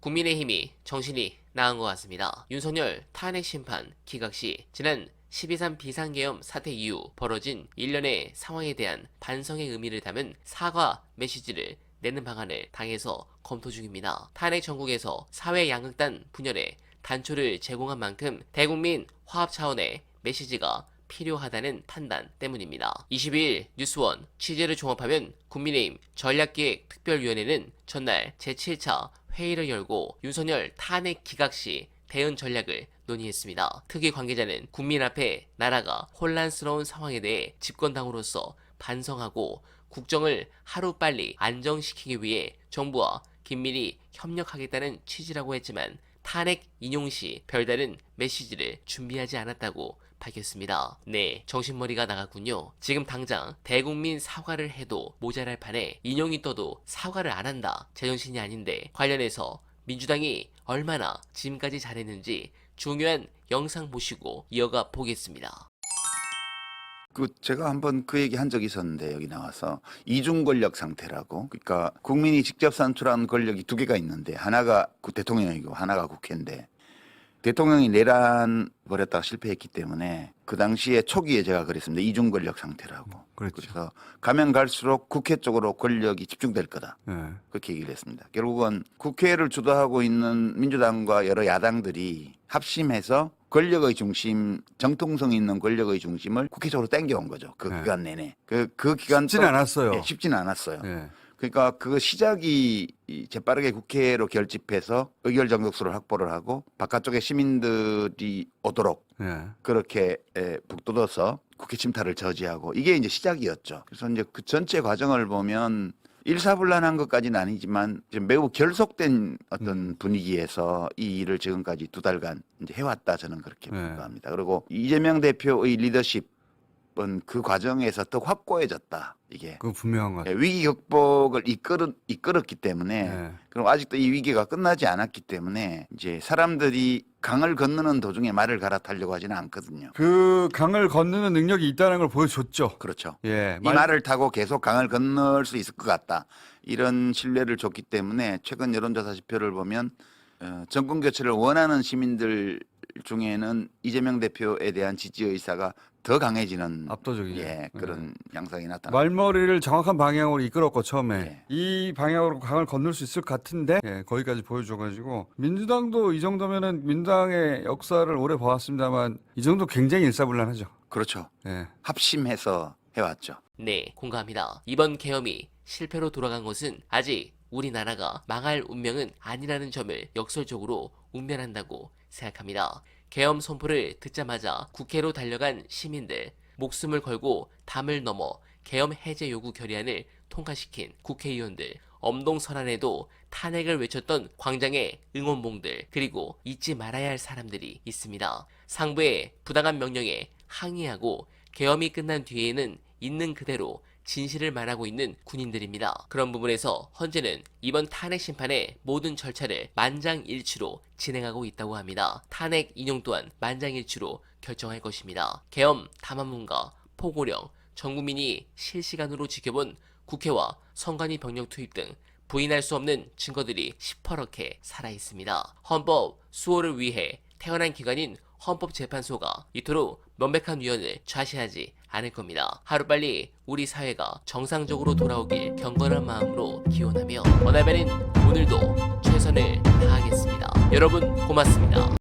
국민의힘이 정신이 나간 것 같습니다. 윤석열 탄핵 심판 기각 시 지난 12.3 비상계엄 사태 이후 벌어진 일련의 상황에 대한 반성의 의미를 담은 사과 메시지를 내는 방안을 당에서 검토 중입니다. 탄핵 전국에서 사회 양극단 분열에 단초를 제공한 만큼 대국민 화합 차원의 메시지가 필요하다는 판단 때문입니다. 22일 뉴스원 취재를 종합하면 국민의힘 전략기획특별위원회는 전날 제7차 회의를 열고 윤석열 탄핵 기각 시 대응 전략을 논의했습니다. 특위 관계자는 국민 앞에 나라가 혼란스러운 상황에 대해 집권당으로서 반성하고 국정을 하루빨리 안정시키기 위해 정부와 긴밀히 협력하겠다는 취지라고 했지만 탄핵 인용 시 별다른 메시지를 준비하지 않았다고 밝혔습니다. 네, 정신머리가 나갔군요. 지금 당장 대국민 사과를 해도 모자랄 판에 인용이 떠도 사과를 안 한다. 제정신이 아닌데 관련해서 민주당이 얼마나 지금까지 잘했는지 중요한 영상 보시고 이어가 보겠습니다. 제가 한번 그 얘기 한 적이 있었는데 여기 나와서 이중 권력 상태라고. 그러니까 국민이 직접 산출한 권력이 두 개가 있는데 하나가 대통령이고 하나가 국회인데 대통령이 내란 벌였다가 실패했기 때문에 그 당시에 초기에 제가 그랬습니다. 이중 권력 상태라고. 그렇죠. 그래서 가면 갈수록 국회 쪽으로 권력이 집중될 거다. 네. 그렇게 얘기를 했습니다. 결국은 국회를 주도하고 있는 민주당과 여러 야당들이 합심해서 권력의 중심, 정통성 있는 권력의 중심을 국회 쪽으로 땡겨온 거죠. 그 네. 기간 내내. 그 기간 쉽지는 않았어요. 예, 쉽지는 않았어요. 네. 그러니까 그 시작이 재빠르게 국회로 결집해서 의결 정족수를 확보를 하고 바깥쪽에 시민들이 오도록 네. 그렇게 북돋아서 국회 침탈을 저지하고 이게 이제 시작이었죠. 그래서 이제 그 전체 과정을 보면 일사불란한 것까지는 아니지만 지금 매우 결속된 어떤 분위기에서 이 일을 지금까지 두 달간 이제 해왔다 저는 그렇게 네. 평가합니다. 그리고 이재명 대표의 리더십은 그 과정에서 더 확고해졌다. 이게 그건 분명한 것 같아요. 위기 극복을 이끌었기 때문에 네. 그럼 아직도 이 위기가 끝나지 않았기 때문에 이제 사람들이 강을 건너는 도중에 말을 갈아타려고 하지는 않거든요. 그 강을 건너는 능력이 있다는 걸 보여줬죠. 그렇죠. 예. 이 말을 타고 계속 강을 건널 수 있을 것 같다. 이런 신뢰를 줬기 때문에 최근 여론조사 지표를 보면 정권 교체를 원하는 시민들 중에는 이재명 대표에 대한 지지 의사가 더 강해지는 압도적이죠. 예, 그런 양상이 나타납니다. 말머리를 정확한 방향으로 이끌었고 처음에 예. 이 방향으로 강을 건널 수 있을 것 같은데 거기까지 보여줘가지고 민주당도 이 정도면은 민주당의 역사를 오래 봐왔습니다만 이 정도 굉장히 일사불란하죠. 그렇죠. 예. 합심해서 해왔죠. 네, 공감합니다. 이번 계엄이 실패로 돌아간 것은 아직 우리나라가 망할 운명은 아니라는 점을 역설적으로 운면한다고 생각합니다. 계엄 선포를 듣자마자 국회로 달려간 시민들, 목숨을 걸고 담을 넘어 계엄 해제 요구 결의안을 통과시킨 국회의원들, 엄동설안에도 탄핵을 외쳤던 광장의 응원봉들, 그리고 잊지 말아야 할 사람들이 있습니다. 상부의 부당한 명령에 항의하고 계엄이 끝난 뒤에는 있는 그대로 진실을 말하고 있는 군인들입니다. 그런 부분에서 헌재는 이번 탄핵 심판의 모든 절차를 만장일치로 진행하고 있다고 합니다. 탄핵 인용 또한 만장일치로 결정할 것입니다. 계엄 담화문과 포고령, 전 국민이 실시간으로 지켜본 국회와 선관위 병력 투입 등 부인할 수 없는 증거들이 시퍼렇게 살아있습니다. 헌법 수호를 위해 태어난 기관인 헌법재판소가 이토록 명백한 위헌을 좌시하지 않을 겁니다. 하루빨리 우리 사회가 정상적으로 돌아오길 경건한 마음으로 기원하며 원활바는 오늘도 최선을 다하겠습니다. 여러분 고맙습니다.